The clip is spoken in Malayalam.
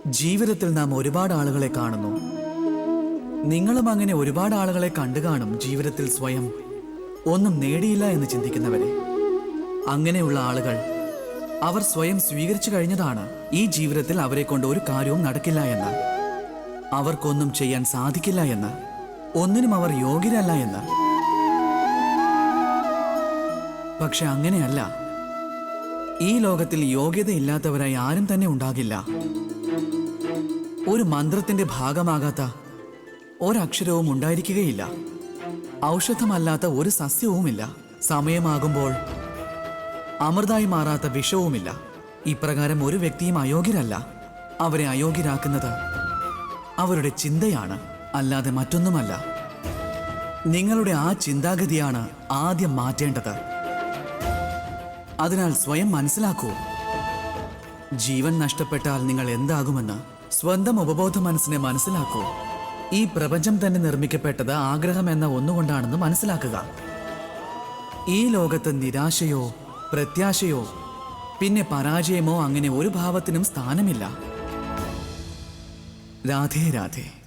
ജീവിതത്തിൽ നാം ഒരുപാട് ആളുകളെ കാണുന്നു. നിങ്ങളും അങ്ങനെ ഒരുപാട് ആളുകളെ കണ്ടു കാണും. ജീവിതത്തിൽ സ്വയം ഒന്നും നേടിയില്ല എന്ന് ചിന്തിക്കുന്നവരെ. അങ്ങനെയുള്ള ആളുകൾ അവർ സ്വയം സ്വീകരിച്ചു കഴിഞ്ഞതാണ് ഈ ജീവിതത്തിൽ അവരെ കൊണ്ട് ഒരു കാര്യവും നടക്കില്ല എന്ന്, അവർക്കൊന്നും ചെയ്യാൻ സാധിക്കില്ല എന്ന്, ഒന്നിനും അവർ യോഗ്യരല്ല എന്ന്. പക്ഷെ അങ്ങനെയല്ല. ഈ ലോകത്തിൽ യോഗ്യതയില്ലാത്തവരായി ആരും തന്നെ ഉണ്ടാകില്ല. ഒരു മന്ത്രത്തിന്റെ ഭാഗമാകാത്ത ഒരക്ഷരവും ഉണ്ടായിരിക്കുകയില്ല. ഔഷധമല്ലാത്ത ഒരു സസ്യവുമില്ല. സമയമാകുമ്പോൾ അമൃതായി മാറാത്ത വിഷവുമില്ല. ഇപ്രകാരം ഒരു വ്യക്തിയും അയോഗ്യരല്ല. അവരെ അയോഗ്യരാക്കുന്നത് അവരുടെ ചിന്തയാണ്, അല്ലാതെ മറ്റൊന്നുമല്ല. നിങ്ങളുടെ ആ ചിന്താഗതിയാണ് ആദ്യം മാറ്റേണ്ടത്. അതിനാൽ സ്വയം മനസ്സിലാക്കൂ. ജീവൻ നഷ്ടപ്പെട്ടാൽ നിങ്ങൾ എന്താകുമെന്ന് സ്വന്തം ഉപബോധ മനസ്സിനെ മനസ്സിലാക്കൂ. ഈ പ്രപഞ്ചം തന്നെ നിർമ്മിക്കപ്പെട്ടത് ആഗ്രഹം എന്ന ഒന്നുകൊണ്ടാണെന്ന് മനസ്സിലാക്കുക. ഈ ലോകത്ത് നിരാശയോ പ്രത്യാശയോ പിന്നെ പരാജയമോ അങ്ങനെ ഒരു ഭാവത്തിനും സ്ഥാനമില്ല. രാധേ രാധേ.